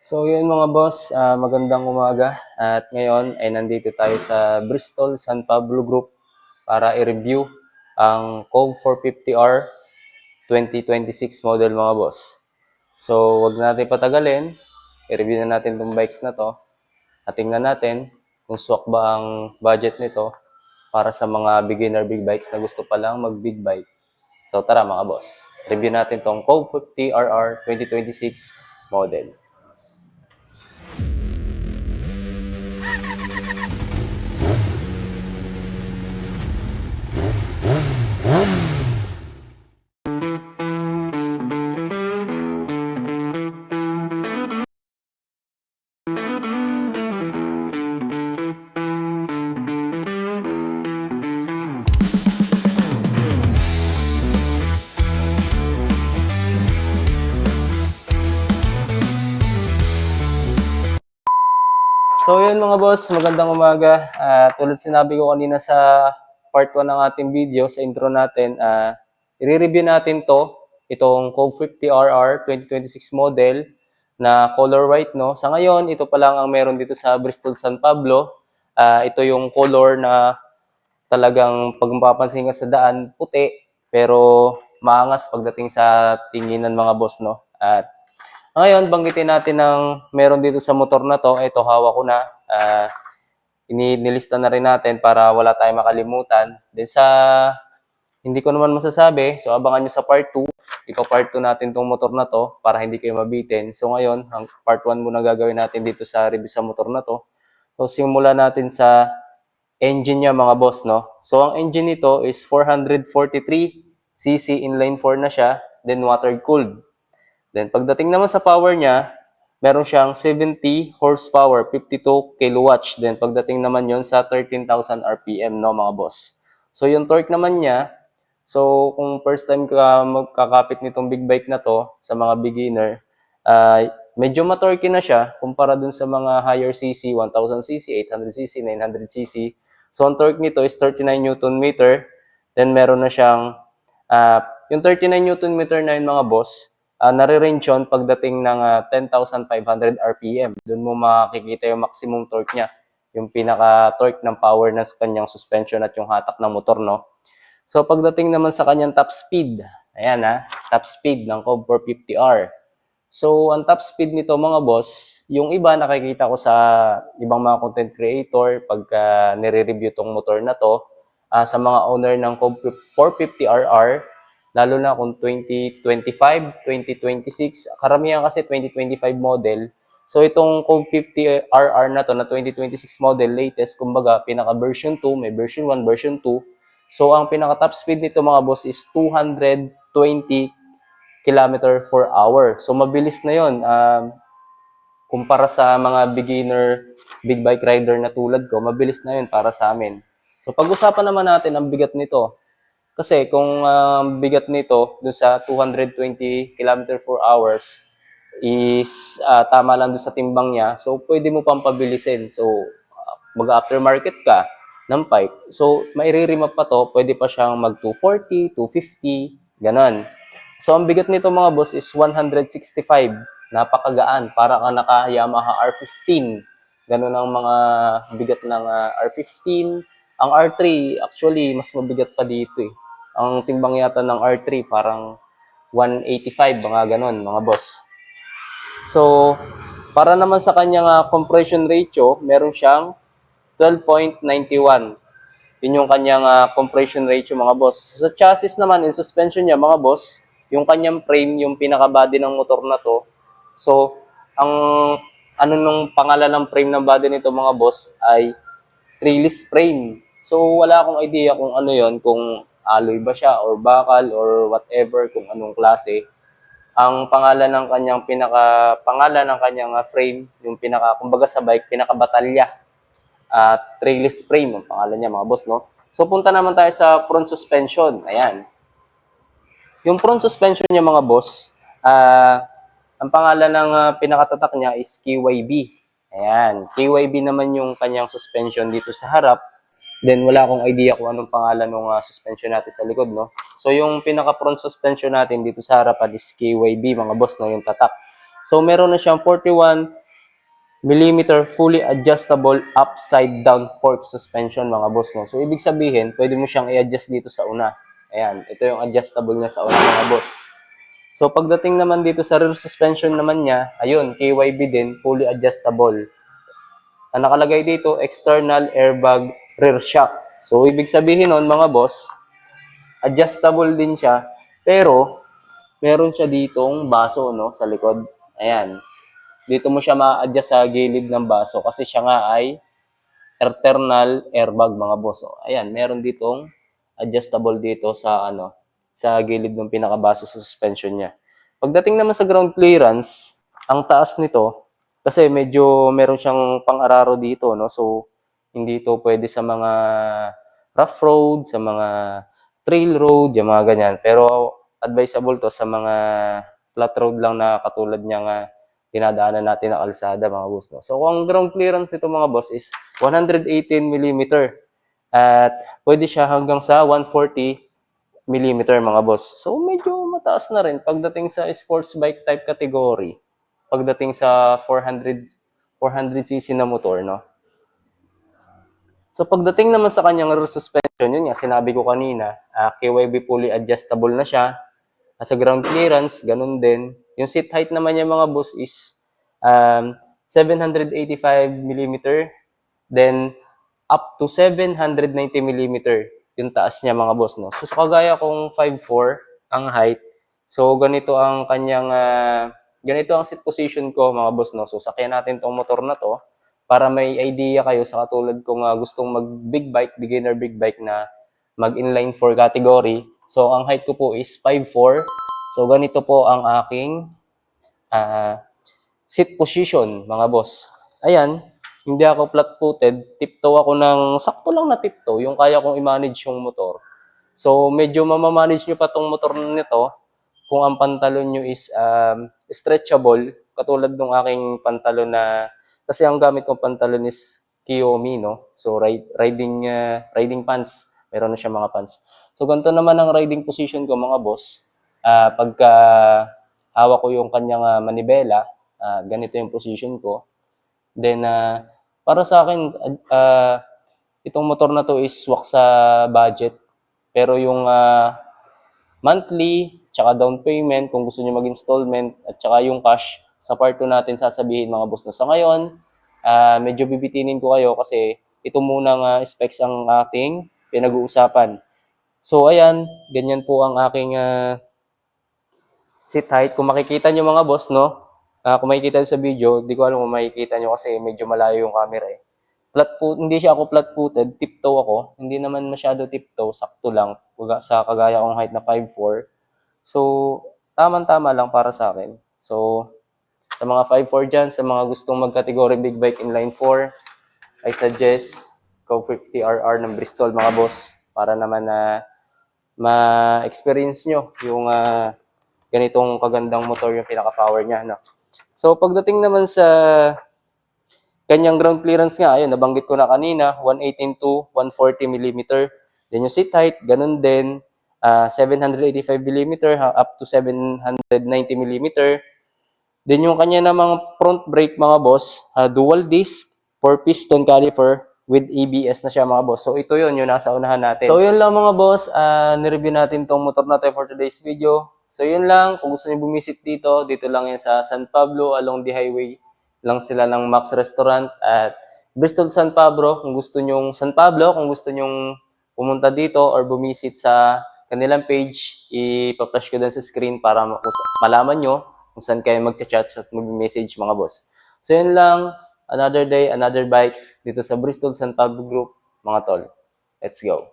So yun mga boss, magandang umaga at ngayon ay nandito tayo sa Bristol San Pablo Group para i-review ang Cove 450R 2026 model mga boss. So wag natin patagalin, i-review na natin itong bikes na to at tingnan natin kung swak ba ang budget nito para sa mga beginner big bikes na gusto pa lang mag big bike. So tara mga boss, review natin tong Cove 50RR 2026 model. So yun mga boss, magandang umaga. Tulad sinabi ko kanina sa part 1 ng ating video, sa intro natin, i-review natin itong Cove 50RR 2026 model na color white. No? Sa ngayon, ito pa lang ang meron dito sa Bristol San Pablo. Ito yung color na talagang pag mapapansin ka sa daan, puti, pero maangas pagdating sa tinginan mga boss. No? At ngayon, banggitin natin ang meron dito sa motor na to. Ito, hawak ko na. Nilista na rin natin para wala tayong makalimutan. Then sa hindi ko naman masasabi, so abangan nyo sa part 2. Ito part 2 natin tong motor na to para hindi kayo mabitin. So ngayon, ang part 1 muna gagawin natin dito sa review sa motor na to. So simulan natin sa engine niya mga boss, no? So ang engine nito is 443cc inline 4 na siya, then water cooled. Then pagdating naman sa power niya, meron siyang 70 horsepower, 52 kilowatts. Then pagdating naman yon sa 13,000 RPM, no mga boss. So yung torque naman niya, so kung first time ka magkakapit nitong big bike na to sa mga beginner, medyo matorque na siya kumpara dun sa mga higher cc, 1000cc, 800cc, 900cc. So ang torque nito is 39 Newton meter. Then meron na siyang yung 39 Newton meter na yun mga boss, nare-range yun pagdating ng 10,500 RPM. Doon mo makikita yung maximum torque niya, yung pinaka-torque ng power ng kanyang suspension at yung hatak ng motor, no? So pagdating naman sa kanyang top speed, ayan top speed ng Cove 450R. So ang top speed nito mga boss, yung iba nakikita ko sa ibang mga content creator pagka nire-review tong motor na to, sa mga owner ng Cove 450RR, lalo na kung 2025, 2026, karamihan kasi 2025 model. So itong Cove 50RR na to na 2026 model, latest, kumbaga pinaka version 2, may version 1, version 2. So ang pinaka top speed nito mga boss is 220 kilometer per hour. So mabilis na yon. Kumpara sa mga beginner big bike rider na tulad ko, mabilis na yun para sa amin. So pag-usapan naman natin ang bigat nito. Kasi kung bigat nito dun sa 220 km per hours is tama lang dun sa timbang niya, so pwede mo pang pabilisin. So mag-aftermarket ka ng pipe. So maire-remap pa to, pwede pa siyang mag 240, 250, ganon. So ang bigat nito mga boss is 165. Napakagaan, para ka naka Yamaha R15. Ganon ang mga bigat ng R15. Ang R3 actually mas mabigat pa dito eh. Ang timbang yata ng R3 parang 185, mga ganon, mga boss. So, para naman sa kanyang compression ratio, meron siyang 12.91. Yun yung kanyang compression ratio, mga boss. So, sa chassis naman, in suspension niya, mga boss, yung kanyang frame, yung pinaka-body ng motor na to. So, ang ano nung pangalan ng frame ng body nito, mga boss, ay trellis frame. So, wala akong idea kung ano yon, kung alloy ba siya or bakal or whatever, kung anong klase. Ang pangalan ng kanyang pangalan ng kanyang frame, yung kumbaga sa bike, pinaka-batalya. Trellis frame ang pangalan niya mga boss, no? So, punta naman tayo sa front suspension. Ayan. Yung front suspension niya mga boss, ang pangalan ng pinakatatak niya is KYB. Ayan. KYB naman yung kanyang suspension dito sa harap. Then wala akong idea kung anong pangalan ng suspension natin sa likod, no? So yung pinaka front suspension natin dito sa harapan is KYB mga boss, no, yung tatak. So meron na siyang 41 mm fully adjustable upside down fork suspension mga boss, no. So ibig sabihin, pwede mo siyang i-adjust dito sa una. Ayan, ito yung adjustable niya sa una mga boss. So pagdating naman dito sa rear suspension naman niya, ayun, KYB din, fully adjustable. Ang nakalagay dito, external airbag rear shock. So ibig sabihin nun mga boss, adjustable din siya, pero meron siya ditong baso, no, sa likod. Ayan. Dito mo siya ma-adjust sa gilid ng baso kasi siya nga ay internal airbag mga boss. So, ayan, meron ditong adjustable dito sa sa gilid ng pinakabaso sa suspension niya. Pagdating naman sa ground clearance, ang taas nito kasi medyo meron siyang pang-araro dito, no. So hindi to pwede sa mga rough road, sa mga trail road, yung mga ganyan. Pero advisable to sa mga flat road lang na katulad niyang dinadaanan natin na kalsada mga boss, no. So ang ground clearance nito mga boss is 118 mm at pwede siya hanggang sa 140 mm mga boss. So medyo mataas na rin pagdating sa sports bike type category. Pagdating sa 400cc na motor, no. So pagdating naman sa kanyang rear suspension, yun nga sinabi ko kanina, KYB fully adjustable na siya. Sa ground clearance, ganun din. Yung seat height naman niya mga boss is 785 mm, then up to 790 mm yung taas niya mga boss, no. So kagaya kong 5'4" ang height. So ganito ang kanyang ganito ang seat position ko mga boss, no. So sakyan natin tong motor na to para may idea kayo sa katulad kung gustong mag big bike, beginner big bike na mag inline 4 category. So ang height ko po is 5'4". So ganito po ang aking seat position mga boss. Ayan, hindi ako flat-footed, tiptoe ako ng sakto lang na tiptoe, yung kaya kong i-manage yung motor. So medyo mamamanage nyo pa tong motor nito kung ang pantalon nyo is stretchable, katulad ng aking pantalon na, kasi ang gamit kong pantalon is Kiyomi, no? So riding pants, meron na siya mga pants. So ganito naman ang riding position ko mga boss. Pagka hawak ko yung kanyang manibela, ganito yung position ko. Then para sa akin, itong motor na to is swak sa budget. Pero yung monthly, tsaka down payment, kung gusto niyo mag-installment, at tsaka yung cash, sa part 2 natin sasabihin mga boss. Sa ngayon, medyo bibitinin ko kayo kasi ito munang specs ang ating pinag-uusapan. So ayan, ganyan po ang aking seat height. Kung makikita nyo mga boss, no? Kung makikita nyo sa video, di ko alam kung makikita nyo kasi medyo malayo yung camera eh. Hindi siya ako flat-footed, tiptoe ako. Hindi naman masyado tiptoe, sakto lang. Sa kagaya kong height na 5'4". So, tamang-tama lang para sa akin. So, sa mga 5'4 dyan, sa mga gustong mag-category big bike inline 4, I suggest Go 50RR ng Bristol mga boss. Para naman na ma-experience nyo yung ganitong kagandang motor, yung pinaka-power niya. No? So, pagdating naman sa kanyang ground clearance nga, ayun, nabanggit ko na kanina, 118 to 140 mm. Then yung seat height, ganun din, 785 mm up to 790 mm. Then yung kanya namang front brake mga boss, dual disc, 4-piston caliper with ABS na siya mga boss. So ito yun, yung nasa unahan natin. So yun lang mga boss, nireview natin tong motor natin for today's video. So yun lang, kung gusto niyo bumisit dito, dito lang yan sa San Pablo, along the highway lang sila ng Max Restaurant at Bristol San Pablo. Kung gusto nyong pumunta dito or bumisit sa kanilang page, ipa-flash ko din sa screen para malaman nyo kung saan kayo mag-chat at mag-message mga boss. So yun lang, another day, another bikes dito sa Bristol San Pablo Group mga tol. Let's go!